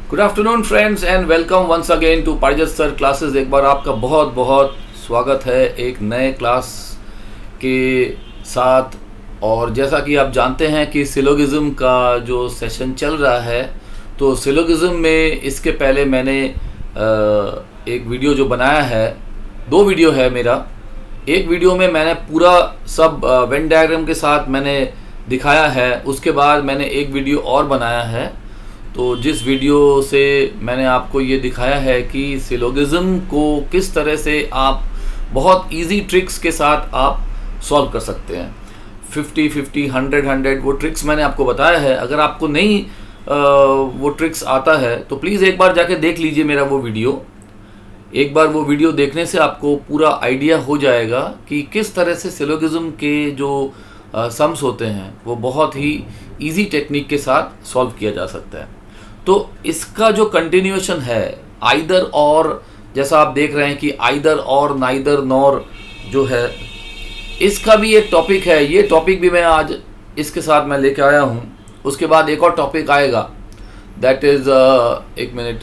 Good afternoon friends and welcome once again to Parijat sir classes. एक बार आपका बहुत बहुत स्वागत है एक नए क्लास के साथ। और जैसा कि आप जानते हैं कि सिलोगिज्म का जो सेशन चल रहा है, तो सिलोगिज्म में इसके पहले मैंने एक वीडियो जो बनाया है, दो वीडियो है मेरा। एक वीडियो में मैंने पूरा सब वेन डायग्राम के साथ मैंने दिखाया है, उसके बाद मैंने एक वीडियो और बनाया है। तो जिस वीडियो से मैंने आपको ये दिखाया है कि सिलोगिज्म को किस तरह से आप बहुत इजी ट्रिक्स के साथ आप सॉल्व कर सकते हैं। 50 50 100 100 वो ट्रिक्स मैंने आपको बताया है। अगर आपको नहीं वो ट्रिक्स आता है तो प्लीज़ एक बार जाके देख लीजिए मेरा वो वीडियो। एक बार वो वीडियो देखने से आपको पूरा आइडिया हो जाएगा कि किस तरह से सिलोगिज्म के जो सम्स होते हैं वो बहुत ही इजी टेक्निक के साथ सॉल्व किया जा सकता है। तो इसका जो कंटिन्यूएशन है आइदर और, जैसा आप देख रहे हैं कि आइदर और नाइदर नॉर जो है, इसका भी एक टॉपिक है। ये टॉपिक भी मैं आज इसके साथ मैं लेके आया हूँ। उसके बाद एक और टॉपिक आएगा, दैट इज एक मिनट,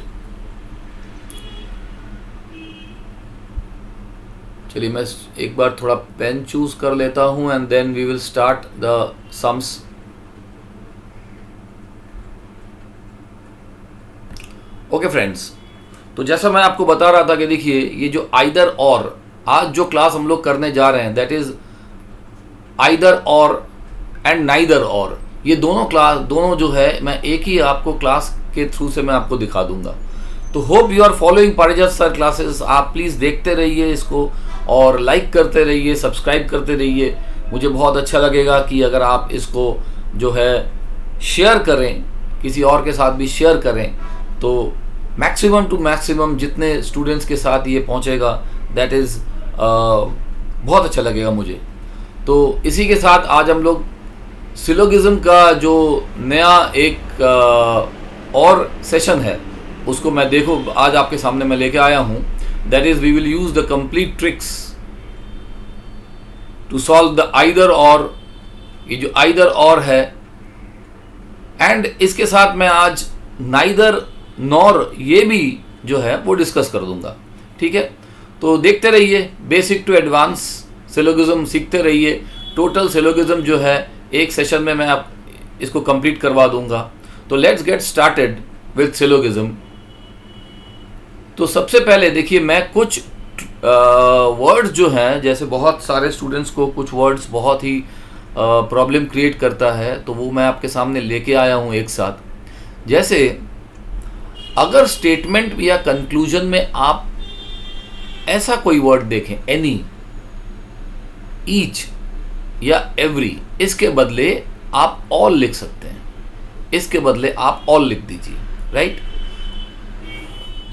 चलिए मैं एक बार थोड़ा पेन चूज कर लेता हूँ and then we will start the sums. Okay friends, तो जैसा मैं आपको बता रहा था कि देखिए ये जो आइदर और, आज जो क्लास हम लोग करने जा रहे हैं दैट इज आइदर और एंड नाइदर और। ये दोनों क्लास, दोनों जो है मैं एक ही आपको क्लास के थ्रू से मैं आपको दिखा दूंगा। तो होप यू आर फॉलोइंग पारिजात सर क्लासेस। आप प्लीज़ देखते रहिए इसको और लाइक करते रहिए, सब्सक्राइब करते रहिए। मुझे बहुत अच्छा लगेगा कि अगर आप इसको जो है शेयर करें, किसी और के साथ भी शेयर करें, तो मैक्सिमम टू मैक्सिमम जितने स्टूडेंट्स के साथ ये पहुंचेगा दैट इज़ बहुत अच्छा लगेगा मुझे। तो इसी के साथ आज हम लोग सिलोगिज्म का जो नया एक और सेशन है उसको मैं देखो आज आपके सामने मैं लेके आया हूँ। That is we will use the complete tricks to solve the either or. ये जो आइदर और है, एंड इसके साथ मैं आज नाइदर नॉर ये भी जो है वो डिस्कस कर दूंगा। ठीक है, तो देखते रहिए, बेसिक टू एडवांस सिलोगिज्म सीखते रहिए। टोटल सिलोगिज्म जो है एक सेशन में मैं आप इसको कंप्लीट करवा दूंगा। तो let's get started with syllogism. तो सबसे पहले देखिए, मैं कुछ वर्ड्स जो हैं, जैसे बहुत सारे स्टूडेंट्स को कुछ वर्ड्स बहुत ही प्रॉब्लम क्रिएट करता है, तो वो मैं आपके सामने लेके आया हूँ एक साथ। जैसे अगर स्टेटमेंट या कंक्लूजन में आप ऐसा कोई वर्ड देखें, एनी, ईच या एवरी, इसके बदले आप ऑल लिख सकते हैं। इसके बदले आप ऑल लिख दीजिए, राइट।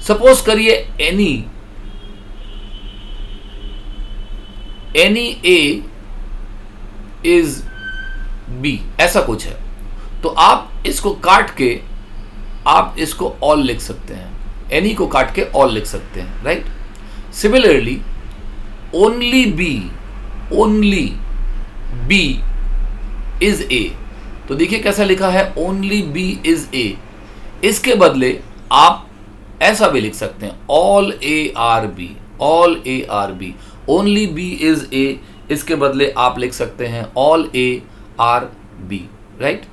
सपोज करिए एनी ए इज बी, ऐसा कुछ है, तो आप इसको काट के आप इसको ऑल लिख सकते हैं। एनी को काट के ऑल लिख सकते हैं, right. Similarly only B is A, तो देखिए कैसा लिखा है, ओनली बी इज ए। इसके बदले आप ऐसा भी लिख सकते हैं, all A are B, all A are B. Only B is A, इसके बदले आप लिख सकते हैं all A are B, right.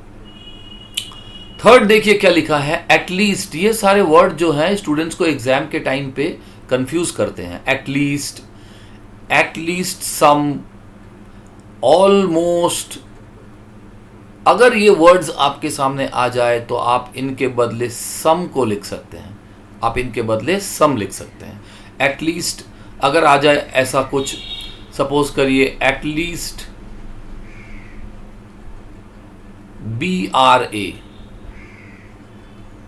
Third देखिए क्या लिखा है, एटलीस्ट। ये सारे वर्ड जो हैं स्टूडेंट्स को एग्जाम के टाइम पे कंफ्यूज करते हैं। At least, at least some, almost. अगर ये वर्ड्स आपके सामने आ जाए तो आप इनके बदले सम को लिख सकते हैं, आप इनके बदले सम लिख सकते हैं। एटलीस्ट अगर आ जाए ऐसा कुछ, सपोज करिए at least B are A,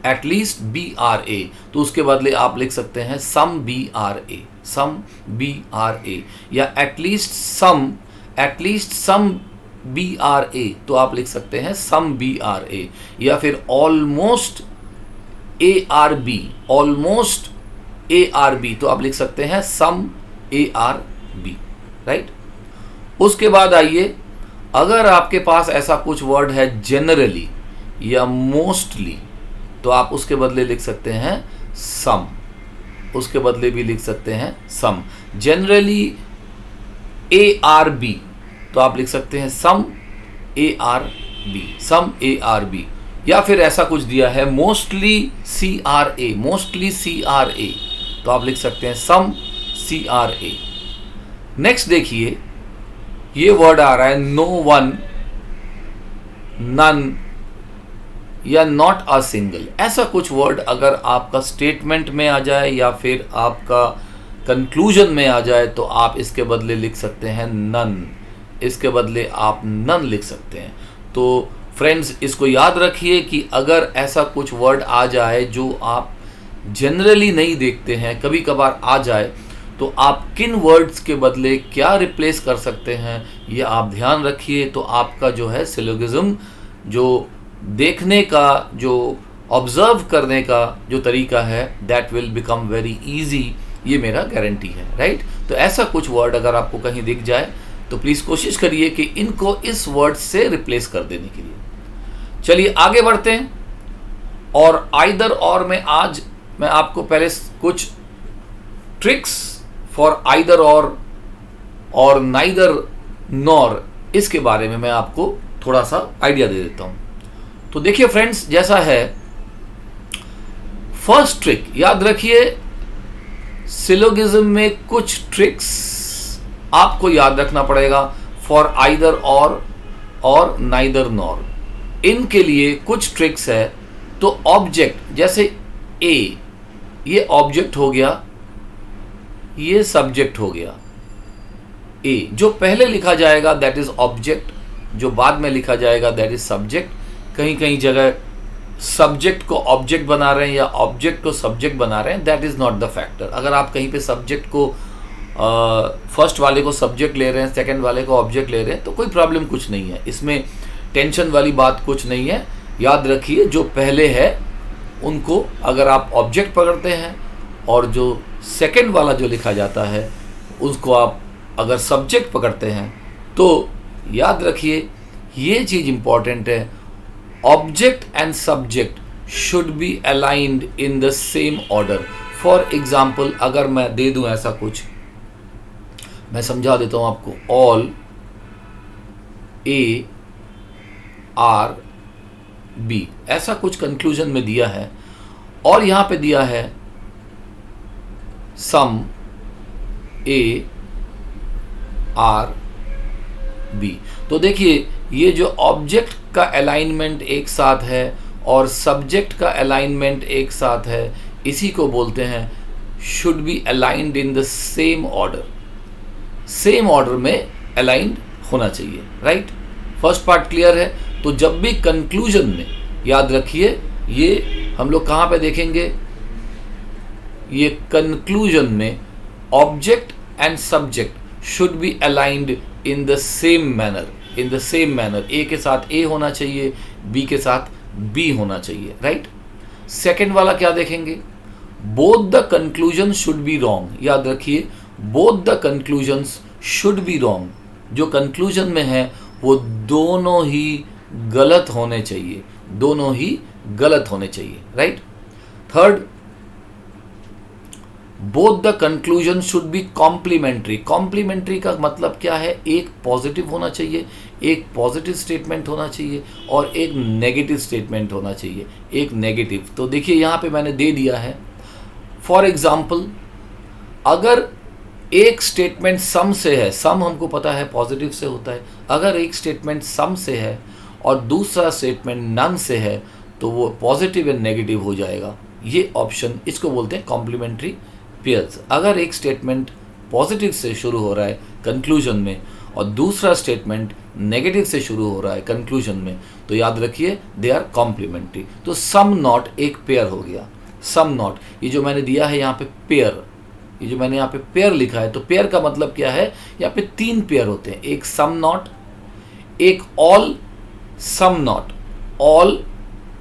at least B are A, तो उसके बदले आप लिख सकते हैं some B are A, some B are A. या at least some B are A, तो आप लिख सकते हैं सम बी आर ए। या फिर almost A are B, almost A are B, तो आप लिख सकते हैं some A are B, right. उसके बाद आइए, अगर आपके पास ऐसा कुछ वर्ड है जनरली या मोस्टली, तो आप उसके बदले लिख सकते हैं सम, उसके बदले भी लिख सकते हैं सम। जनरली ARB, तो आप लिख सकते हैं सम ARB, सम ARB, या फिर ऐसा कुछ दिया है मोस्टली CRA, मोस्टली CRA, तो आप लिख सकते हैं सम CRA। नेक्स्ट देखिए, ये वर्ड आ रहा है नो वन, नन या नॉट अ सिंगल। ऐसा कुछ वर्ड अगर आपका स्टेटमेंट में आ जाए या फिर आपका कंक्लूजन में आ जाए तो आप इसके बदले लिख सकते हैं नन, इसके बदले आप नन लिख सकते हैं। तो फ्रेंड्स, इसको याद रखिए कि अगर ऐसा कुछ वर्ड आ जाए जो आप जनरली नहीं देखते हैं, कभी कभार आ जाए, तो आप किन वर्ड्स के बदले क्या रिप्लेस कर सकते हैं ये आप ध्यान रखिए। तो आपका जो है सिलोगिज्म, जो देखने का, जो ऑब्जर्व करने का जो तरीका है, that will become very easy, ये मेरा गारंटी है, राइट। तो ऐसा कुछ वर्ड अगर आपको कहीं दिख जाए तो प्लीज़ कोशिश करिए कि इनको इस वर्ड से रिप्लेस कर देने के लिए। चलिए आगे बढ़ते हैं। और आइदर और में आज मैं आपको पहले कुछ ट्रिक्स फॉर आइदर और नाइदर नॉर, इसके बारे में मैं आपको थोड़ा सा आइडिया दे देता हूं। तो देखिए फ्रेंड्स, जैसा है, फर्स्ट ट्रिक याद रखिए, सिलोगिज्म में कुछ ट्रिक्स आपको याद रखना पड़ेगा फॉर आइदर और नाइदर नॉर। इनके लिए कुछ ट्रिक्स है। तो ऑब्जेक्ट, जैसे ए, ये ऑब्जेक्ट हो गया, ये सब्जेक्ट हो गया। ए जो पहले लिखा जाएगा दैट इज ऑब्जेक्ट, जो बाद में लिखा जाएगा दैट इज सब्जेक्ट। कहीं कहीं जगह सब्जेक्ट को ऑब्जेक्ट बना रहे हैं या ऑब्जेक्ट को सब्जेक्ट बना रहे हैं, that is not the factor. अगर आप कहीं पे सब्जेक्ट को फर्स्ट वाले को सब्जेक्ट ले रहे हैं, सेकंड वाले को ऑब्जेक्ट ले रहे हैं, तो कोई प्रॉब्लम कुछ नहीं है, इसमें टेंशन वाली बात कुछ नहीं है। याद रखिए, जो पहले है उनको अगर आप ऑब्जेक्ट पकड़ते हैं और जो सेकंड वाला जो लिखा जाता है उसको आप अगर सब्जेक्ट पकड़ते हैं, तो याद रखिए ये चीज़ इंपॉर्टेंट है, object and subject should be aligned in the same order. For example, अगर मैं दे दूं ऐसा कुछ, मैं समझा देता हूं आपको, ऑल A R B, ऐसा कुछ कंक्लूजन में दिया है, और यहां पे दिया है सम A R B। तो देखिए, ये जो ऑब्जेक्ट का अलाइनमेंट एक साथ है और सब्जेक्ट का अलाइनमेंट एक साथ है, इसी को बोलते हैं should be aligned in the same order. Same order में अलाइंड होना चाहिए, राइट। फर्स्ट पार्ट क्लियर है। तो जब भी कंक्लूजन में, याद रखिए, ये हम लोग कहाँ पे देखेंगे, ये कंक्लूजन में object and subject should be aligned in the same manner, in the same manner. A के साथ ए होना चाहिए, बी के साथ बी होना चाहिए, राइट। सेकेंड वाला क्या देखेंगे, both the conclusion should be wrong. याद रखिए, both the conclusions should be wrong. जो कंक्लूजन में है वो दोनों ही गलत होने चाहिए, दोनों ही गलत होने चाहिए, right. Third, both the conclusion should be complementary. Complementary का मतलब क्या है, एक पॉजिटिव होना चाहिए, एक पॉजिटिव स्टेटमेंट होना चाहिए और एक नेगेटिव स्टेटमेंट होना चाहिए, एक नेगेटिव। तो देखिए यहाँ पे मैंने दे दिया है, फॉर एग्जाम्पल, अगर एक स्टेटमेंट सम से है, सम हमको पता है पॉजिटिव से होता है, अगर एक स्टेटमेंट सम से है और दूसरा स्टेटमेंट नन से है तो वो पॉजिटिव एंड नेगेटिव हो जाएगा। ये ऑप्शन, इसको बोलते हैं कॉम्प्लीमेंट्री पेयर्स। अगर एक स्टेटमेंट पॉजिटिव से शुरू हो रहा है कंक्लूजन में और दूसरा स्टेटमेंट नेगेटिव से शुरू हो रहा है कंक्लूजन में, तो याद रखिए दे आर कॉम्प्लीमेंट्री। तो सम नॉट एक पेयर हो गया, सम नॉट। ये जो मैंने दिया है यहाँ पे पेयर, ये जो मैंने यहाँ पे पेयर लिखा है, तो पेयर का मतलब क्या है, यहाँ पे तीन पेयर होते हैं, एक सम नॉट, एक ऑल सम नॉट, ऑल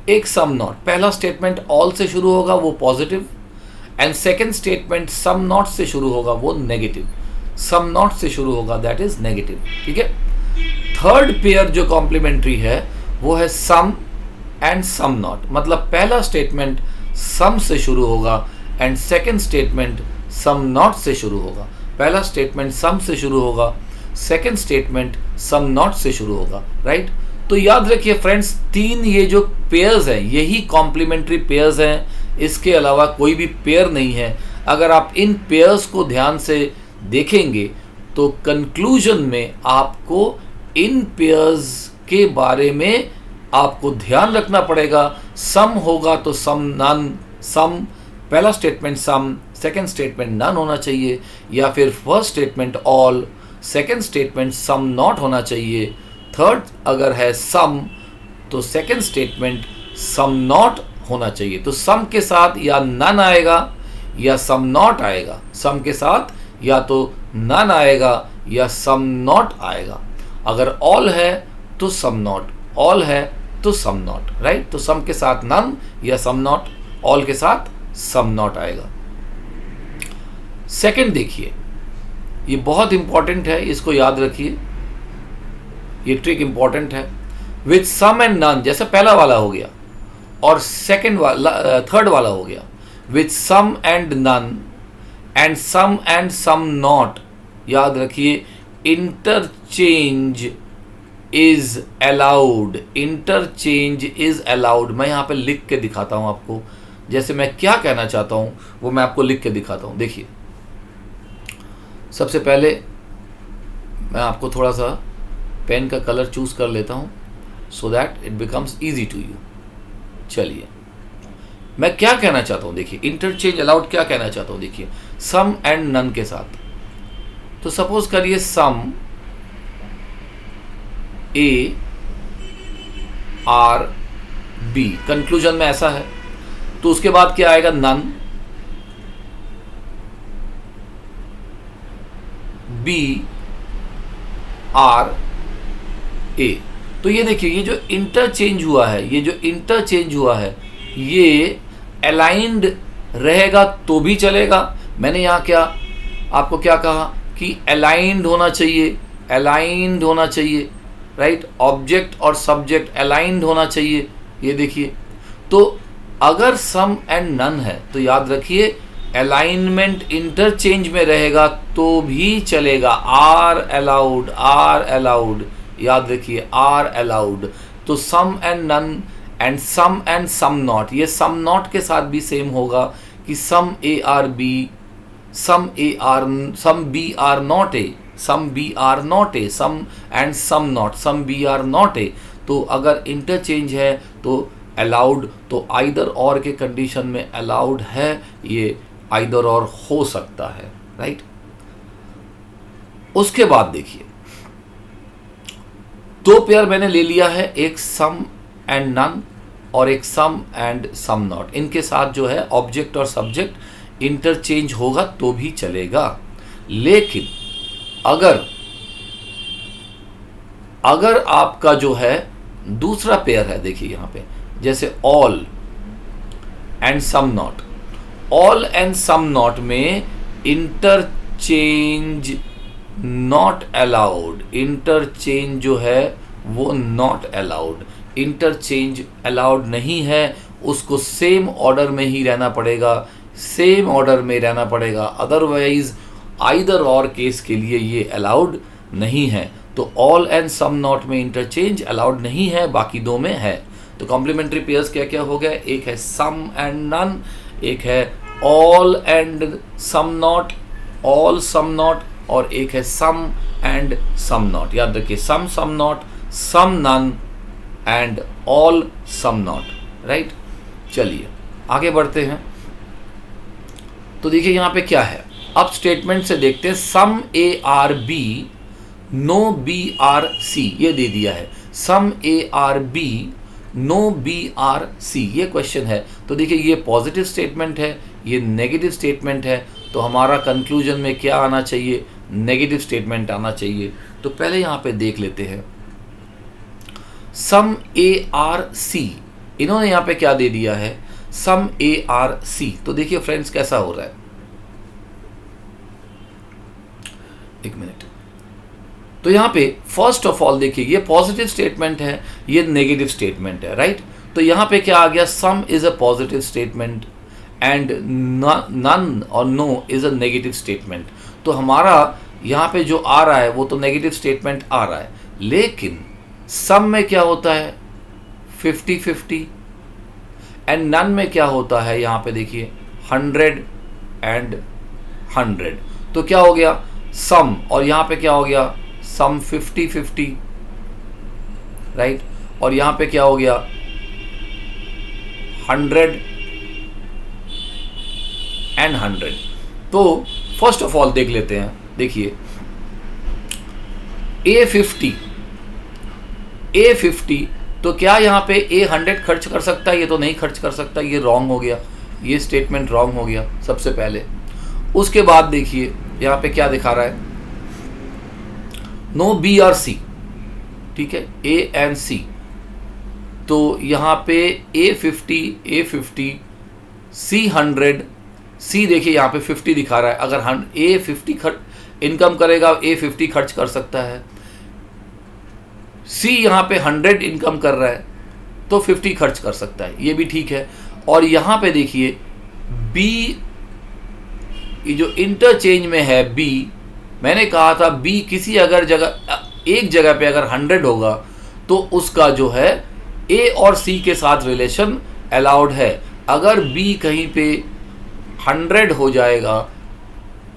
एक सम नॉट। पहला स्टेटमेंट ऑल से शुरू होगा वो positive, and second statement some not से शुरू होगा वो नेगेटिव। सम नॉट से शुरू होगा दैट इज नेगेटिव, ठीक है। थर्ड पेयर जो कॉम्प्लीमेंट्री है वो है सम एंड सम नॉट, मतलब पहला स्टेटमेंट सम से शुरू होगा and second statement some not से शुरू होगा। पहला स्टेटमेंट सम से शुरू होगा, सेकेंड स्टेटमेंट सम नॉट से शुरू होगा, राइट। तो याद रखिए फ्रेंड्स, तीन ये जो पेयर्स हैं यही कॉम्प्लीमेंट्री पेयर्स हैं, इसके अलावा कोई भी पेयर नहीं है। अगर आप इन पेयर्स को ध्यान से देखेंगे तो कंक्लूजन में आपको इन पेयर्स के बारे में आपको ध्यान रखना पड़ेगा। सम होगा तो सम नन, सम पहला statement some, second statement none होना चाहिए, या फिर first statement all, second statement some not होना चाहिए। थर्ड अगर है सम तो सेकेंड स्टेटमेंट सम नॉट होना चाहिए। तो सम के साथ या नन आएगा या सम नॉट आएगा, सम के साथ या तो नन आएगा या सम नॉट आएगा। अगर ऑल है तो सम नॉट, ऑल है तो सम नॉट, राइट। तो सम के साथ नन या सम नॉट, ऑल के साथ सम नॉट आएगा। सेकंड देखिए, ये बहुत इंपॉर्टेंट है, इसको याद रखिए, ये ट्रिक इंपॉर्टेंट है। विथ सम एंड नन, जैसे पहला वाला हो गया, और सेकंड वाला थर्ड वाला हो गया, with some and none and some not, याद रखिए interchange is allowed, interchange is allowed. मैं यहाँ पे लिख के दिखाता हूँ आपको, जैसे मैं क्या कहना चाहता हूँ वो मैं आपको लिख के दिखाता हूँ। देखिए, सबसे पहले मैं आपको थोड़ा सा पेन का कलर चूज कर लेता हूँ so that it becomes easy to you. चलिए, मैं क्या कहना चाहता हूँ, देखिए इंटरचेंज अलाउड क्या कहना चाहता हूँ। देखिए, सम एंड नन के साथ, तो सपोज करिए सम ए आर बी, कंक्लूजन में ऐसा है, तो उसके बाद क्या आएगा, नन बी आर ए। तो ये देखिए, ये जो इंटरचेंज हुआ है, ये जो इंटरचेंज हुआ है ये अलाइंड रहेगा तो भी चलेगा। मैंने यहाँ क्या आपको क्या कहा कि अलाइंड होना चाहिए, अलाइंड होना चाहिए, राइट। ऑब्जेक्ट और सब्जेक्ट अलाइंड होना चाहिए, ये देखिए। तो अगर सम एंड नन है तो याद रखिए अलाइनमेंट इंटरचेंज में रहेगा तो भी चलेगा। आर अलाउड, आर अलाउड, याद रखिए आर अलाउड। तो some and none and some not, ये सम नॉट के साथ भी सेम होगा कि some A are B, some B are not A, some B are not A, some and some not, some B are not A. तो अगर interchange है तो अलाउड, तो आइदर और के कंडीशन में अलाउड है, ये आइदर और हो सकता है, राइट। उसके बाद देखिए, दो पेयर मैंने ले लिया है, एक सम एंड नन और एक सम एंड सम नॉट। इनके साथ जो है ऑब्जेक्ट और सब्जेक्ट इंटरचेंज होगा तो भी चलेगा। लेकिन अगर आपका जो है दूसरा पेयर है, देखिए यहां पे जैसे all and some not, all and some not में इंटरचेंज नॉट अलाउड, इंटरचेंज जो है वो नॉट अलाउड, इंटरचेंज अलाउड नहीं है, उसको सेम ऑर्डर में ही रहना पड़ेगा, सेम ऑर्डर में रहना पड़ेगा। अदरवाइज आइदर और केस के लिए ये अलाउड नहीं है। तो ऑल एंड सम नॉट में इंटरचेंज अलाउड नहीं है, बाकी दो में है। तो कॉम्प्लीमेंट्री पेयर्स क्या क्या हो गए, एक है सम एंड नन, एक है all and some not, all some not, और एक है सम एंड सम नॉट। याद रखिए, some some not, some none and all some not, right. चलिए आगे बढ़ते हैं। तो देखिए यहाँ पे क्या है, अब स्टेटमेंट से देखते हैं। Some A are B, no B are C, ये दे दिया है। Some A are B, no B are C, ये क्वेश्चन है। तो देखिए ये पॉजिटिव स्टेटमेंट है, ये नेगेटिव स्टेटमेंट है, तो हमारा कंक्लूजन में क्या आना चाहिए, नेगेटिव स्टेटमेंट आना चाहिए। तो पहले यहाँ पे देख लेते हैं, सम ए आर सी, इन्होंने यहाँ पे क्या दे दिया है, सम ए आर सी। तो देखिए फ्रेंड्स कैसा हो रहा है, एक मिनट। तो यहाँ पे फर्स्ट ऑफ ऑल देखिए, ये पॉजिटिव स्टेटमेंट है, ये नेगेटिव स्टेटमेंट है, राइट। तो यहाँ पे क्या आ गया, some is a positive statement and none और no is a negative statement. तो हमारा यहाँ पे जो आ रहा है वो तो नेगेटिव स्टेटमेंट आ रहा है, लेकिन सम में क्या होता है 50-50 एंड नन में क्या होता है, यहाँ पे देखिए 100 एंड 100। तो क्या हो गया सम, और यहाँ पे क्या हो गया सम 50-50, राइट, और यहाँ पे क्या हो गया 100 एंड 100। तो फर्स्ट ऑफ ऑल देख लेते हैं, देखिए A50 तो क्या यहाँ पे A100 खर्च कर सकता है, ये तो नहीं खर्च कर सकता, ये रॉन्ग हो गया, ये स्टेटमेंट रॉन्ग हो गया सबसे पहले। उसके बाद देखिए यहाँ पे क्या दिखा रहा है, नो B और C, ठीक है, A एंड C। तो यहाँ पे A50 C 100, C देखिए यहाँ पे 50 दिखा रहा है, अगर A50 इनकम करेगा A50 खर्च कर सकता है, C यहाँ पे 100 इनकम कर रहा है तो 50 खर्च कर सकता है, ये भी ठीक है। और यहाँ पे देखिए B, ये जो इंटरचेंज में है B, मैंने कहा था B किसी अगर एक जगह पे अगर 100 होगा तो उसका जो है A और C के साथ रिलेशन अलाउड है। अगर B कहीं पे 100 हो जाएगा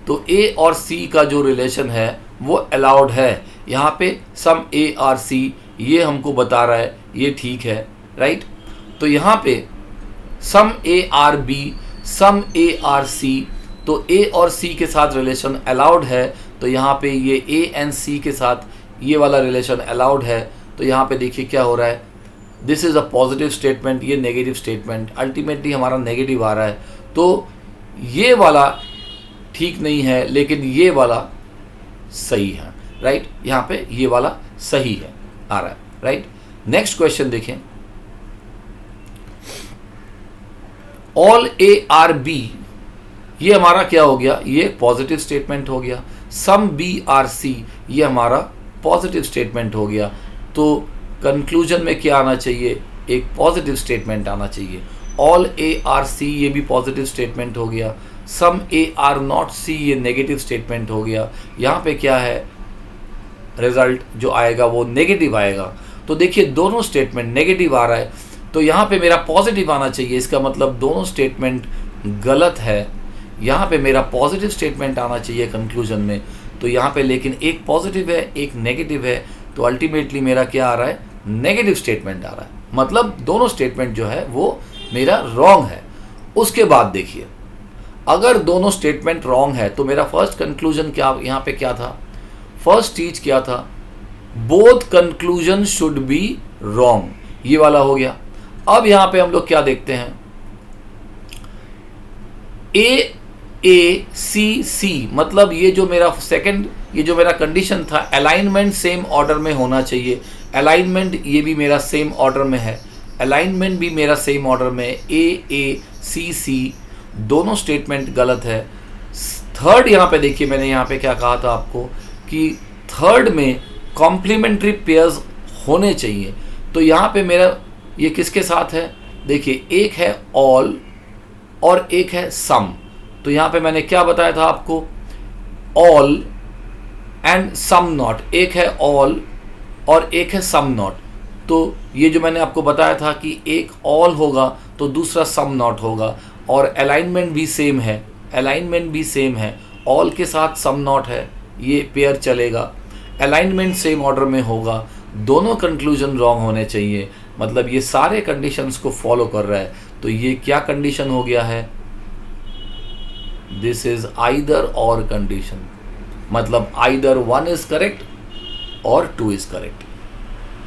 तो A और C का जो रिलेशन है वो अलाउड है। यहाँ पे सम A और C ये हमको बता रहा है, ये ठीक है, राइट। तो यहाँ पे सम A और B, सम A और C, तो A और C के साथ रिलेशन अलाउड है, तो यहाँ पे ये A एंड C के साथ ये वाला रिलेशन अलाउड है। तो यहाँ पे देखिए क्या हो रहा है, this is a positive statement, ये नेगेटिव स्टेटमेंट, अल्टीमेटली हमारा नेगेटिव आ रहा है। तो ये वाला ठीक नहीं है, लेकिन ये वाला सही है, राइट। यहाँ पे ये वाला सही है आ रहा है, राइट। नेक्स्ट क्वेश्चन देखें, ऑल A आर B, ये हमारा क्या हो गया, ये पॉजिटिव स्टेटमेंट हो गया। सम B आर C, ये हमारा पॉजिटिव स्टेटमेंट हो गया। तो कंक्लूजन में क्या आना चाहिए, एक पॉजिटिव स्टेटमेंट आना चाहिए। ऑल A आर C, ये भी पॉजिटिव स्टेटमेंट हो गया। सम A आर नॉट C, ये नेगेटिव स्टेटमेंट हो गया। यहाँ पे क्या है, रिजल्ट जो आएगा वो नेगेटिव आएगा। तो देखिए दोनों स्टेटमेंट नेगेटिव आ रहा है, तो यहाँ पे मेरा पॉजिटिव आना चाहिए, इसका मतलब दोनों स्टेटमेंट गलत है। यहाँ पे मेरा पॉजिटिव स्टेटमेंट आना चाहिए कंक्लूजन में, तो यहाँ पे लेकिन एक पॉजिटिव है एक नेगेटिव है, तो अल्टीमेटली मेरा क्या आ रहा है, नेगेटिव स्टेटमेंट आ रहा है, मतलब दोनों स्टेटमेंट जो है वो मेरा रॉन्ग है। उसके बाद देखिए अगर दोनों स्टेटमेंट रॉन्ग है तो मेरा फर्स्ट कंक्लूजन क्या यहाँ पे क्या था, फर्स्ट चीज क्या था, both conclusion should be wrong, ये वाला हो गया। अब यहाँ पे हम लोग क्या देखते हैं, A C, मतलब ये जो मेरा सेकंड, ये जो मेरा कंडीशन था, अलाइनमेंट सेम ऑर्डर में होना चाहिए। अलाइनमेंट ये भी मेरा सेम ऑर्डर में है, अलाइनमेंट भी मेरा सेम ऑर्डर में है। A, C दोनों स्टेटमेंट गलत है। थर्ड यहाँ पे देखिए, मैंने यहाँ पे क्या कहा था आपको कि थर्ड में कॉम्प्लीमेंट्री पेयर्स होने चाहिए। तो यहाँ पे मेरा ये किसके साथ है, देखिए एक है ऑल और एक है सम। तो यहाँ पे मैंने क्या बताया था आपको, ऑल एंड सम नॉट, एक है ऑल और एक है सम नॉट। तो ये जो मैंने आपको बताया था कि एक ऑल होगा तो दूसरा सम नॉट होगा, और अलाइनमेंट भी सेम है, अलाइनमेंट भी सेम है, ऑल के साथ सम नॉट है, ये पेयर चलेगा। अलाइनमेंट सेम ऑर्डर में होगा, दोनों कंक्लूजन रॉन्ग होने चाहिए, मतलब ये सारे कंडीशंस को फॉलो कर रहा है। तो ये क्या कंडीशन हो गया है, दिस इज आइदर और कंडीशन, मतलब आइदर 1 इज करेक्ट और 2 इज करेक्ट।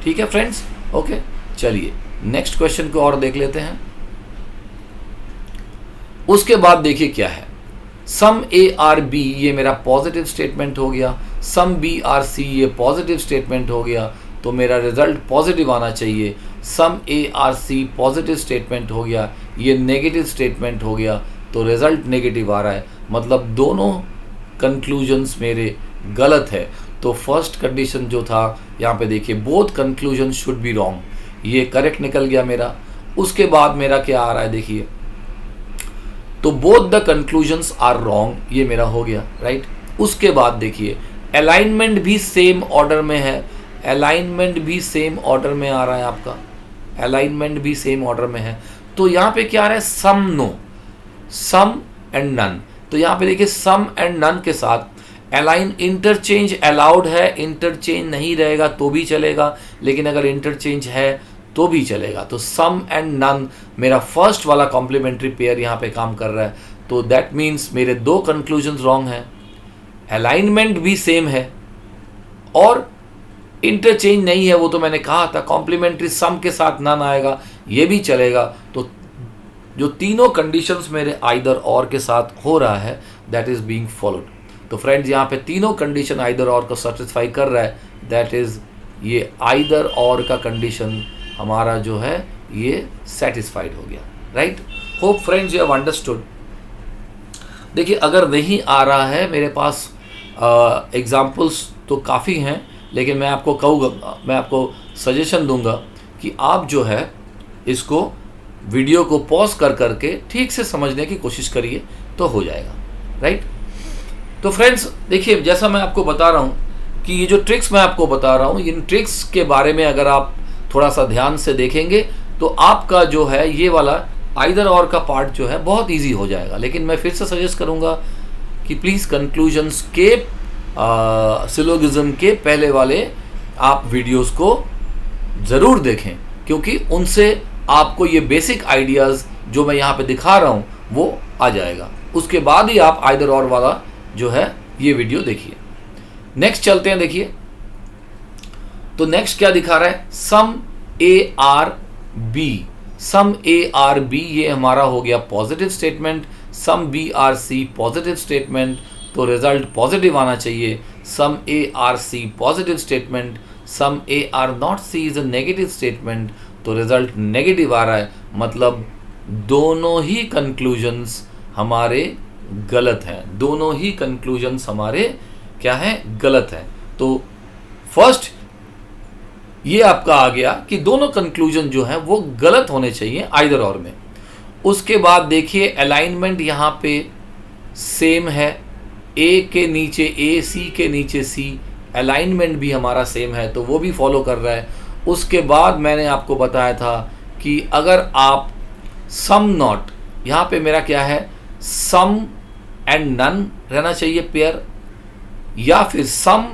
ठीक है फ्रेंड्स, ओके। चलिए नेक्स्ट क्वेश्चन को और देख लेते हैं। उसके बाद देखिए क्या है, सम A आर B, ये मेरा पॉजिटिव स्टेटमेंट हो गया। सम B आर C, ये पॉजिटिव स्टेटमेंट हो गया, तो मेरा रिजल्ट पॉजिटिव आना चाहिए। Some A are C positive statement हो गया, ये नेगेटिव स्टेटमेंट हो गया, तो रिजल्ट नेगेटिव आ रहा है, मतलब दोनों कंक्लूजन्स मेरे गलत है। तो फर्स्ट कंडीशन जो था यहाँ पे देखिए, both conclusion should be wrong, ये करेक्ट निकल गया मेरा। उसके बाद मेरा क्या आ रहा है देखिए, तो both the conclusions are wrong, ये मेरा हो गया, राइट। उसके बाद देखिए अलाइनमेंट भी सेम ऑर्डर में है, अलाइनमेंट भी सेम ऑर्डर में आ रहा है आपका, अलाइनमेंट भी सेम ऑर्डर में है। तो यहाँ पे क्या आ रहा है, सम नो, सम एंड नन। तो यहाँ पे देखिए सम एंड नन के साथ अलाइन, इंटरचेंज अलाउड है, इंटरचेंज नहीं रहेगा तो भी चलेगा, लेकिन अगर इंटरचेंज है तो भी चलेगा। तो सम एंड नन मेरा फर्स्ट वाला कॉम्प्लीमेंट्री पेयर यहाँ पे काम कर रहा है। तो दैट मीन्स मेरे दो कंक्लूजन्स रॉन्ग हैं, अलाइनमेंट भी सेम है और इंटरचेंज नहीं है, वो तो मैंने कहा था, कॉम्प्लीमेंट्री सम के साथ नन आएगा ये भी चलेगा। तो जो तीनों कंडीशंस मेरे आइदर और के साथ हो रहा है दैट इज बीइंग फॉलोड। तो फ्रेंड्स यहाँ पे तीनों कंडीशन आइदर और को सेटिस्फाई कर रहा है, दैट इज ये आइदर और का कंडीशन हमारा जो है ये सेटिस्फाइड हो गया, right. Hope friends you have understood. देखिए अगर नहीं आ रहा है मेरे पास एग्जाम्पल्स तो काफ़ी हैं, लेकिन मैं आपको कहूँगा, मैं आपको सजेशन दूंगा कि आप जो है इसको वीडियो को पॉज कर करके ठीक से समझने की कोशिश करिए तो हो जाएगा, राइट। तो फ्रेंड्स देखिए जैसा मैं आपको बता रहा हूँ कि ये जो ट्रिक्स मैं आपको बता रहा हूँ, इन ट्रिक्स के बारे में अगर आप थोड़ा सा ध्यान से देखेंगे तो आपका जो है ये वाला आइदर और का पार्ट जो है बहुत इजी हो जाएगा। लेकिन मैं फिर से सजेस्ट करूँगा कि प्लीज़ कंक्लूजन्स के सिलोगिज्म के पहले वाले आप वीडियोस को ज़रूर देखें, क्योंकि उनसे आपको ये बेसिक आइडियाज़ जो मैं यहाँ पे दिखा रहा हूँ वो आ जाएगा। उसके बाद ही आप आइदर और वाला जो है ये वीडियो देखिए। नेक्स्ट चलते हैं, देखिए तो नेक्स्ट क्या दिखा रहा है, some A are B, some A are B ये हमारा हो गया positive statement, some B are C positive statement, तो रिजल्ट पॉजिटिव आना चाहिए। Some A are C positive statement, some A are not C is a negative statement, तो result negative आ रहा है, मतलब दोनों ही कंक्लूजन्स हमारे गलत हैं, दोनों ही कंक्लूजन्स हमारे क्या हैं, गलत हैं। तो फर्स्ट ये आपका आ गया कि दोनों कंक्लूजन जो हैं वो गलत होने चाहिए आइदर और में। उसके बाद देखिए अलाइनमेंट यहाँ पे सेम है, ए के नीचे ए, सी के नीचे सी, अलाइनमेंट भी हमारा सेम है तो वो भी फॉलो कर रहा है। उसके बाद मैंने आपको बताया था कि अगर आप सम नॉट, यहाँ पे मेरा क्या है, सम एंड नन रहना चाहिए पेयर, या फिर सम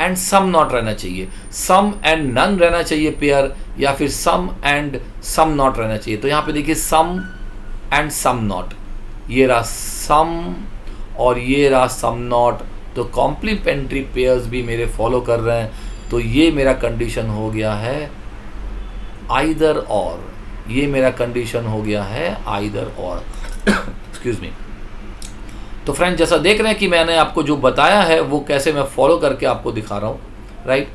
एंड सम नॉट रहना चाहिए, सम एंड नन रहना चाहिए पेयर, या फिर सम एंड सम नॉट रहना चाहिए। तो यहाँ पे देखिए सम एंड सम नॉट, ये रहा सम और ये रहा सम नॉट, तो कॉम्प्लीमेंट्री पेयर्स भी मेरे फॉलो कर रहे हैं। तो ये मेरा कंडीशन हो गया है आइदर और, ये मेरा कंडीशन हो गया है आइदर और एक्सक्यूज मी। तो फ्रेंड जैसा देख रहे हैं कि मैंने आपको जो बताया है वो कैसे मैं फॉलो करके आपको दिखा रहा हूँ, राइट।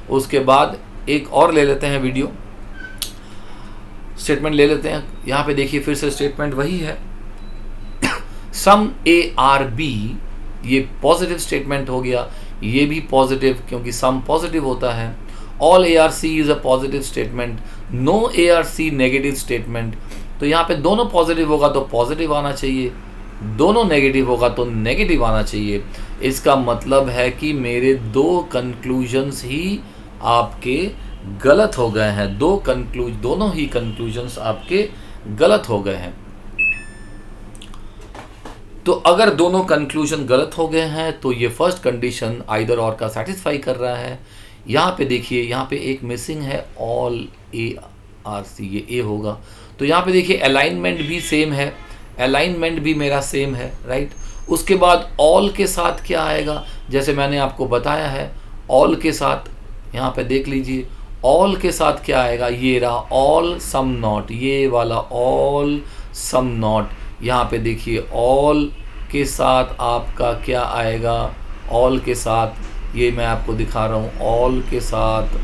उसके बाद एक और ले लेते हैं वीडियो, स्टेटमेंट ले लेते हैं। यहाँ पे देखिए फिर से स्टेटमेंट वही है, सम ए आर बी, ये पॉजिटिव स्टेटमेंट हो गया, ये भी पॉजिटिव क्योंकि सम पॉजिटिव होता है। All A are C is a positive statement, no A are C negative statement. तो यहाँ पे दोनों पॉजिटिव होगा तो पॉजिटिव आना चाहिए, दोनों नेगेटिव होगा तो नेगेटिव आना चाहिए। इसका मतलब है कि मेरे दो कंक्लूजन्स ही आपके गलत हो गए हैं, दोनों ही कंक्लूजन्स आपके गलत हो गए हैं। तो अगर दोनों कंक्लूजन गलत हो गए हैं तो ये फर्स्ट कंडीशन आइदर और का सेटिस्फाई कर रहा है। यहाँ पे देखिए, यहाँ पे एक मिसिंग है, ऑल ए आर सी, ये ए होगा। तो यहाँ पे देखिए अलाइनमेंट भी सेम है, अलाइनमेंट भी मेरा सेम है, राइट। उसके बाद ऑल के साथ क्या आएगा, जैसे मैंने आपको बताया है, ऑल के साथ यहाँ पे देख लीजिए, ऑल के साथ क्या आएगा, ये रहा ऑल सम नॉट, ये वाला ऑल सम नॉट। यहाँ पे देखिए ऑल के साथ आपका क्या आएगा, ऑल के साथ ये मैं आपको दिखा रहा हूँ, ऑल के साथ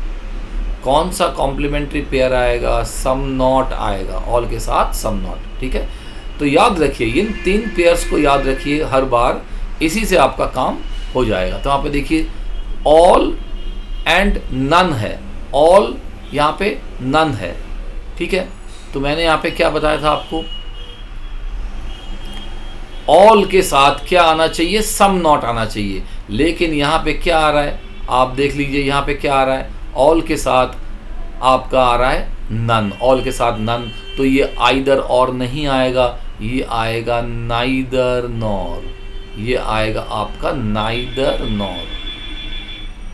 कौन सा कॉम्प्लीमेंट्री पेयर आएगा, सम नॉट आएगा, ऑल के साथ सम नॉट, ठीक है। तो याद रखिए इन तीन पेयर्स को याद रखिए हर बार, इसी से आपका काम हो जाएगा। तो यहाँ पे देखिए ऑल एंड नन है, ऑल यहाँ पे नन है, ठीक है। तो मैंने यहाँ पे क्या बताया था आपको, ऑल के साथ क्या आना चाहिए, सम नॉट आना चाहिए। लेकिन यहाँ पे क्या आ रहा है, आप देख लीजिए यहाँ पे क्या आ रहा है, ऑल के साथ आपका आ रहा है नन, ऑल के साथ नन। तो ये आइदर और नहीं आएगा, ये आएगा नाइदर नॉर, ये आएगा आपका नाइदर नॉर,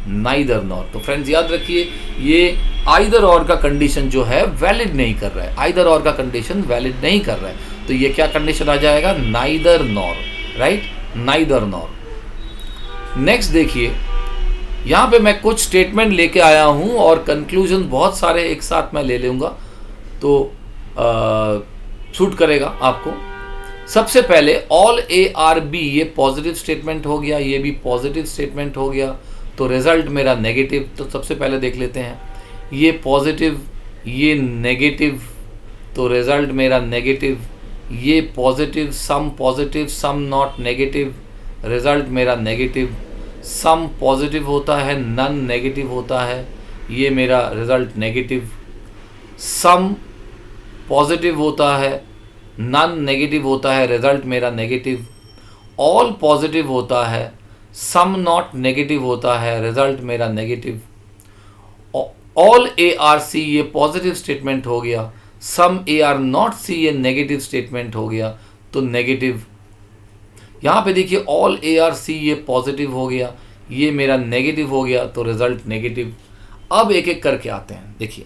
नाइदर नॉर। तो फ्रेंड्स याद रखिए, ये आइदर और का कंडीशन जो है वैलिड नहीं कर रहा है, आइदर और का कंडीशन वैलिड नहीं कर रहा है। तो ये क्या कंडीशन आ जाएगा, neither nor, right, neither nor. Next देखिए, यहाँ पे मैं कुछ स्टेटमेंट लेके आया हूँ और कंक्लूजन बहुत सारे एक साथ मैं ले लूँगा तो सूट करेगा आपको। सबसे पहले ऑल ए आर बी, ये पॉजिटिव स्टेटमेंट हो गया, ये भी पॉजिटिव स्टेटमेंट हो गया, तो रिजल्ट मेरा नेगेटिव। तो सबसे पहले देख लेते हैं, ये पॉजिटिव ये नेगेटिव, तो रिजल्ट मेरा नेगेटिव। ये positive some not negative, result मेरा नेगेटिव। सम पॉजिटिव होता है, नन नेगेटिव होता है, ये मेरा रिजल्ट नेगेटिव। सम पॉजिटिव होता है, नन नेगेटिव होता है, रिजल्ट मेरा नेगेटिव। ऑल पॉजिटिव होता है, सम नॉट नेगेटिव होता है, रिजल्ट मेरा negative. All A are C, ये पॉजिटिव स्टेटमेंट हो गया, सम ए आर नॉट सी, ये नेगेटिव स्टेटमेंट हो गया, तो नेगेटिव। यहाँ पे देखिए ऑल ए आर सी ये पॉजिटिव हो गया, ये मेरा नेगेटिव हो गया, तो रिजल्ट नेगेटिव। अब एक एक करके आते हैं, देखिए।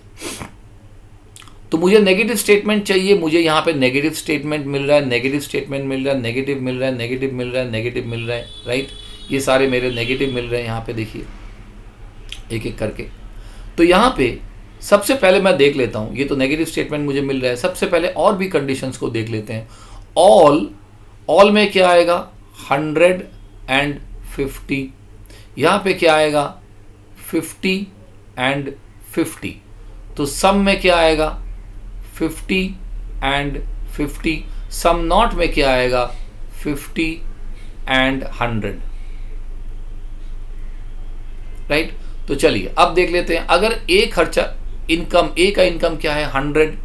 तो मुझे नेगेटिव स्टेटमेंट चाहिए, मुझे यहाँ पे नेगेटिव स्टेटमेंट मिल रहा है, नेगेटिव स्टेटमेंट मिल रहा है, नेगेटिव मिल रहा है, नेगेटिव मिल रहा है, नेगेटिव मिल रहा है, राइट। ये सारे मेरे नेगेटिव मिल रहे हैं यहाँ पे, देखिए एक एक करके। तो यहाँ पे सबसे पहले मैं देख लेता हूँ, ये तो नेगेटिव स्टेटमेंट मुझे मिल रहा है। सबसे पहले और भी कंडीशंस को देख लेते हैं। ऑल में क्या आएगा, 150। यहाँ पे क्या आएगा, 50 एंड 50। तो सम में क्या आएगा, 50 एंड 50। सम नॉट में क्या आएगा, 50 एंड 100, राइट। तो चलिए अब देख लेते हैं, अगर ए खर्चा इनकम, ए का इनकम क्या है 100,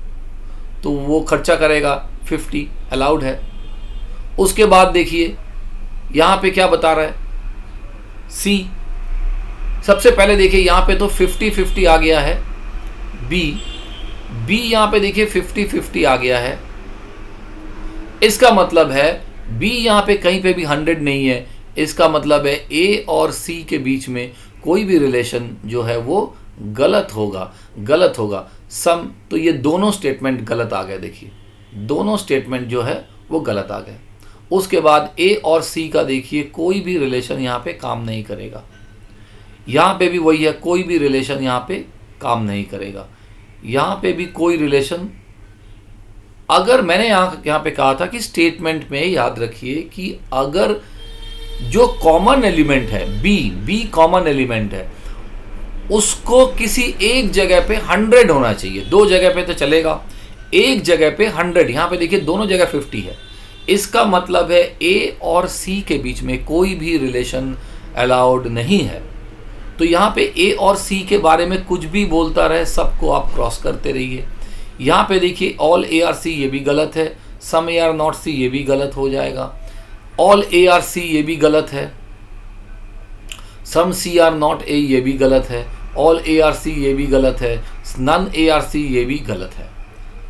तो वो खर्चा करेगा 50, अलाउड है। उसके बाद देखिए यहाँ पे क्या बता रहा है, सी। सबसे पहले देखिए यहाँ पे तो 50-50 आ गया है। बी यहाँ पे देखिए 50-50 आ गया है। इसका मतलब है बी यहाँ पे कहीं पे भी 100 नहीं है। इसका मतलब है ए और सी के बीच में कोई भी रिलेशन जो है वो गलत होगा। सम, तो ये दोनों स्टेटमेंट गलत आ गए, देखिए दोनों स्टेटमेंट जो है वो गलत आ गए। उसके बाद ए और सी का देखिए कोई भी रिलेशन यहाँ पे काम नहीं करेगा। यहाँ पे भी वही है, कोई भी रिलेशन यहाँ पे काम नहीं करेगा। यहाँ पे भी कोई रिलेशन, अगर मैंने यहाँ पे कहा था कि स्टेटमेंट में याद रखिए कि अगर जो कॉमन एलिमेंट है बी कॉमन एलिमेंट है, उसको किसी एक जगह पे 100 होना चाहिए। दो जगह पे तो चलेगा, एक जगह पे 100। यहाँ पे देखिए दोनों जगह 50 है। इसका मतलब है ए और सी के बीच में कोई भी रिलेशन अलाउड नहीं है। तो यहाँ पे ए और सी के बारे में कुछ भी बोलता रहे, सबको आप क्रॉस करते रहिए। यहाँ पे देखिए ऑल ए आर सी, ये भी गलत है। सम ए आर नॉट सी, ये भी गलत हो जाएगा। ऑल ए आर सी, ये भी गलत है। सम सी आर नॉट ए, ये भी गलत है। ऑल ए आर सी, ये भी गलत है। नन ए आर सी, ये भी गलत है।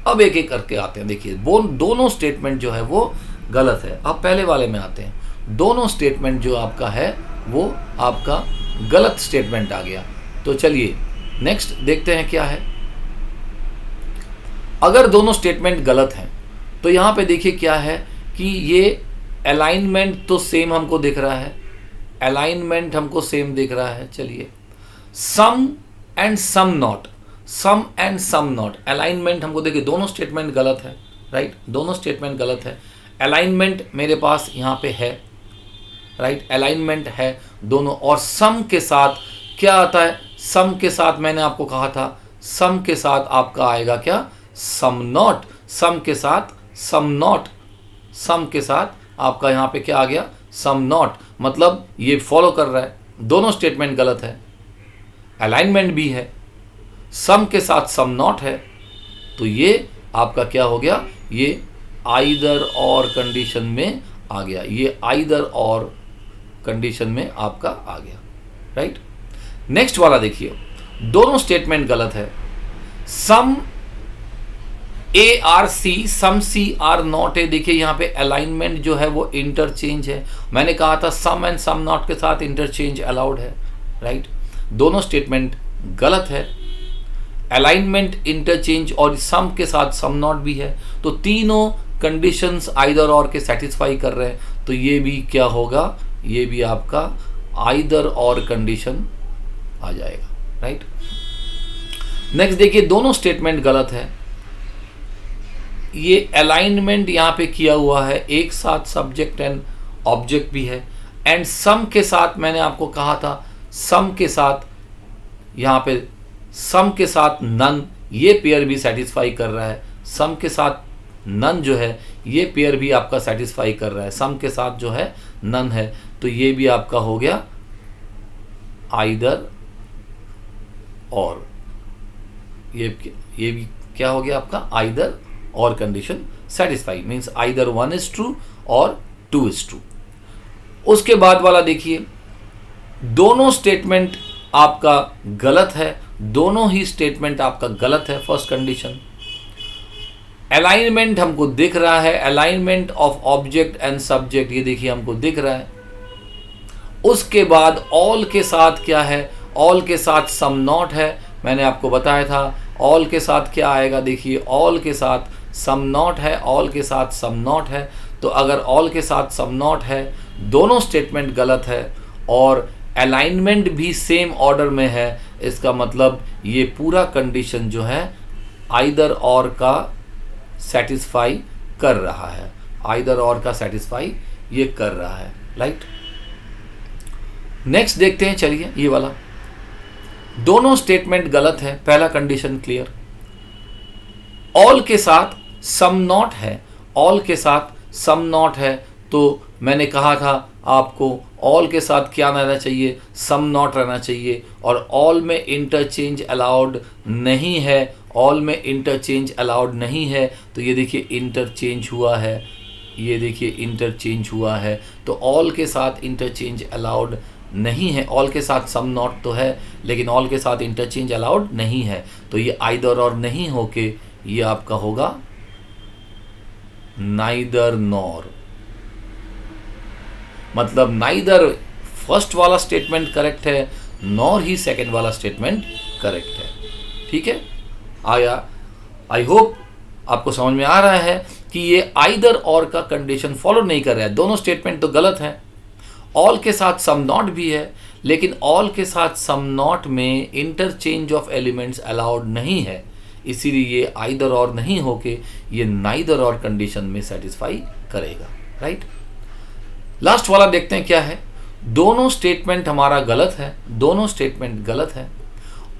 अब एक एक करके आते हैं, देखिए दोनों स्टेटमेंट जो है वो गलत है। अब पहले वाले में आते हैं। दोनों स्टेटमेंट जो आपका है वो आपका गलत स्टेटमेंट आ गया। तो चलिए नेक्स्ट देखते हैं क्या है। अगर दोनों स्टेटमेंट गलत हैं तो यहाँ पे देखिए क्या है कि ये अलाइनमेंट तो सेम हमको दिख रहा है, अलाइनमेंट हमको सेम दिख रहा है। चलिए some and some not, some and some not, alignment हमको देखिए दोनों स्टेटमेंट गलत है, राइट, दोनों स्टेटमेंट गलत है। अलाइनमेंट मेरे पास यहाँ पे है, राइट, अलाइनमेंट है दोनों। और सम के साथ क्या आता है, सम के साथ मैंने आपको कहा था, सम के साथ आपका आएगा क्या, सम नॉट। सम के साथ सम नॉट, सम के साथ आपका यहाँ पे क्या आ गया, सम नॉट। मतलब ये फॉलो कर रहा है, दोनों स्टेटमेंट गलत है, अलाइनमेंट भी है, सम के साथ सम नॉट है, तो ये आपका क्या हो गया, ये आइदर और कंडीशन में आ गया, ये आइदर और कंडीशन में आपका आ गया, राइट। नेक्स्ट वाला देखिए, दोनों स्टेटमेंट गलत है। Some A are C, some C are not A. देखिए यहाँ पे अलाइनमेंट जो है वो इंटरचेंज है। मैंने कहा था सम एंड सम नॉट के साथ इंटरचेंज अलाउड है, राइट। दोनों स्टेटमेंट गलत है। अलाइनमेंट इंटरचेंज और सम के साथ सम नॉट भी है, तो तीनों कंडीशंस आइदर और के सेटिस्फाई कर रहे हैं, तो ये भी क्या होगा, ये भी आपका आइदर और कंडीशन आ जाएगा, राइट। नेक्स्ट देखिए, दोनों स्टेटमेंट गलत है। ये अलाइनमेंट यहाँ पे किया हुआ है, एक साथ सब्जेक्ट एंड ऑब्जेक्ट भी है, एंड सम के साथ मैंने आपको कहा था सम के साथ, यहाँ पे सम के साथ नन, ये पेयर भी सेटिस्फाई कर रहा है। सम के साथ नन जो है ये पेयर भी आपका सेटिस्फाई कर रहा है, सम के साथ जो है नन है, तो ये भी आपका हो गया आइदर और। ये भी क्या हो गया आपका, आइदर और condition satisfy, means either 1 is true और 2 इज ट्रू। उसके बाद वाला देखिए, दोनों स्टेटमेंट आपका गलत है, दोनों ही स्टेटमेंट आपका गलत है। फर्स्ट कंडीशन, अलाइनमेंट हमको दिख रहा है, alignment of object and subject, ये देखिए हमको दिख रहा है। उसके बाद ऑल के साथ क्या है, ऑल के साथ सम नॉट है। मैंने आपको बताया था ऑल के साथ क्या आएगा, देखिए ऑल के साथ सम नॉट है, ऑल के साथ सम नॉट है। तो अगर ऑल के साथ सम नॉट है, दोनों स्टेटमेंट गलत है और अलाइनमेंट भी सेम ऑर्डर में है, इसका मतलब ये पूरा कंडीशन जो है आइदर और का सेटिस्फाई कर रहा है, आइदर और का सेटिस्फाई ये कर रहा है, राइट। नेक्स्ट देखते हैं, चलिए ये वाला, दोनों स्टेटमेंट गलत है। पहला कंडीशन क्लियर, ऑल के साथ सम नॉट है, ऑल के साथ सम नॉट है, तो मैंने कहा था आपको ऑल के साथ क्या रहना चाहिए, सम नॉट रहना चाहिए, और ऑल में इंटरचेंज अलाउड नहीं है, ऑल में इंटरचेंज अलाउड नहीं है, तो ये देखिए इंटरचेंज हुआ है, ये देखिए इंटरचेंज हुआ है, तो ऑल के साथ इंटरचेंज अलाउड नहीं है। ऑल के साथ सम नॉट तो है, लेकिन ऑल के साथ इंटरचेंज अलाउड नहीं है, तो ये आइदर और नहीं होके ये आपका होगा नाइदर नॉर। मतलब नाइदर फर्स्ट वाला स्टेटमेंट करेक्ट है, नॉर ही सेकंड वाला स्टेटमेंट करेक्ट है, ठीक है। आया, आई होप आपको समझ में आ रहा है कि ये आइदर और का कंडीशन फॉलो नहीं कर रहा है, दोनों स्टेटमेंट तो गलत है। ऑल के साथ सम नॉट भी है, लेकिन ऑल के साथ सम नॉट में इंटरचेंज ऑफ एलिमेंट्स अलाउड नहीं है, इसीलिए ये आइदर और नहीं होके ये नाइदर और कंडीशन में सेटिस्फाई करेगा, राइट। लास्ट वाला देखते हैं क्या है, दोनों स्टेटमेंट हमारा गलत है, दोनों स्टेटमेंट गलत है।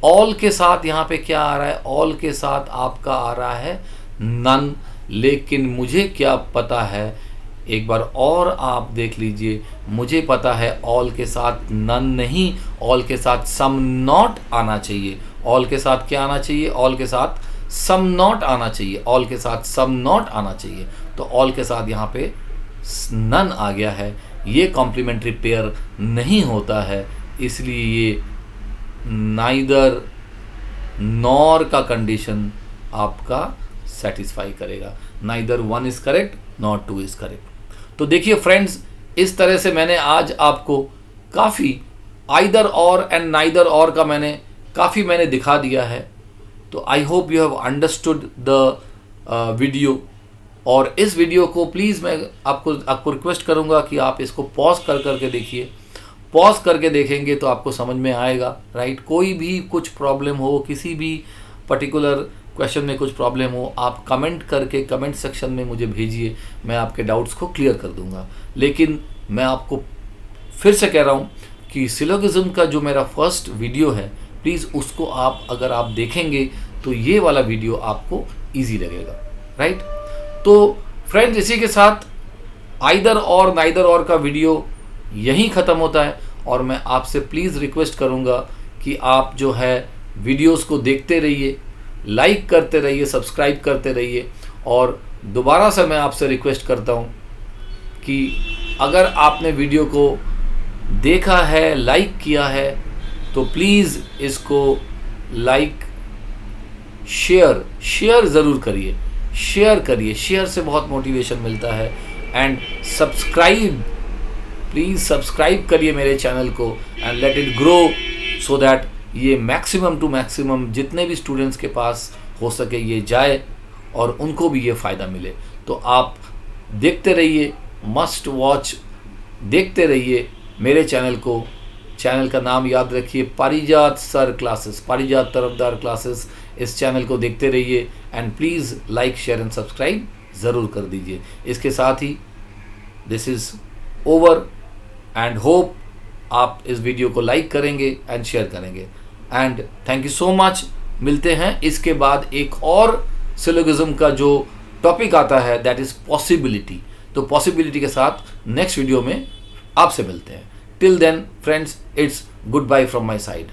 ऑल के साथ यहाँ पे क्या आ रहा है, ऑल के साथ आपका आ रहा है नन, लेकिन मुझे क्या पता है, एक बार और आप देख लीजिए, मुझे पता है ऑल के साथ नन नहीं, ऑल के साथ सम नॉट आना चाहिए। ऑल के साथ क्या आना चाहिए, ऑल के साथ सम नॉट आना चाहिए, ऑल के साथ सम नॉट आना चाहिए, तो ऑल के साथ यहाँ पे नन आ गया है, ये कॉम्प्लीमेंट्री पेयर नहीं होता है, इसलिए ये नाइदर नॉर का कंडीशन आपका सेटिस्फाई करेगा। Neither 1 is correct not 2 is correct. तो देखिए फ्रेंड्स, इस तरह से मैंने आज आपको काफ़ी आइदर और एंड नाइदर और का मैंने दिखा दिया है। तो I hope you have understood the video, और इस वीडियो को प्लीज़ मैं आपको रिक्वेस्ट करूंगा कि आप इसको पॉज करके देखिए। पॉज करके देखेंगे तो आपको समझ में आएगा, राइट। कोई भी कुछ प्रॉब्लम हो, किसी भी पर्टिकुलर क्वेश्चन में कुछ प्रॉब्लम हो, आप कमेंट करके कमेंट सेक्शन में मुझे भेजिए, मैं आपके डाउट्स को क्लियर कर दूंगा। लेकिन मैं आपको फिर से कह रहा हूँ कि सिलोगिज्म का जो मेरा फर्स्ट वीडियो है, प्लीज़ उसको अगर आप देखेंगे तो ये वाला वीडियो आपको ईजी लगेगा, राइट। तो फ्रेंड्स, इसी के साथ आइदर और नाइदर और का वीडियो यहीं ख़त्म होता है, और मैं आपसे प्लीज़ रिक्वेस्ट करूँगा कि आप जो है वीडियोस को देखते रहिए, लाइक करते रहिए, सब्सक्राइब करते रहिए। और दोबारा से मैं आपसे रिक्वेस्ट करता हूँ कि अगर आपने वीडियो को देखा है, लाइक किया है, तो प्लीज़ इसको लाइक शेयर ज़रूर करिए, शेयर से बहुत मोटिवेशन मिलता है। एंड सब्सक्राइब, प्लीज़ सब्सक्राइब करिए मेरे चैनल को and let it grow, so that ये मैक्सिमम टू मैक्सिमम जितने भी स्टूडेंट्स के पास हो सके ये जाए और उनको भी ये फ़ायदा मिले। तो आप देखते रहिए, मस्ट वॉच, देखते रहिए मेरे चैनल को। चैनल का नाम याद रखिए, पारिजात सर क्लासेस, पारिजात तरफदार क्लासेस। इस चैनल को देखते रहिए and please like, share and subscribe ज़रूर कर दीजिए। इसके साथ ही this is over and hope आप इस वीडियो को लाइक करेंगे एंड शेयर करेंगे। And thank you so much. मिलते हैं इसके बाद एक और सिलोगिज्म का जो टॉपिक आता है, दैट इज़ पॉसिबिलिटी। तो पॉसिबिलिटी के साथ नेक्स्ट वीडियो में आपसे मिलते हैं। Till then friends, it's goodbye from my side.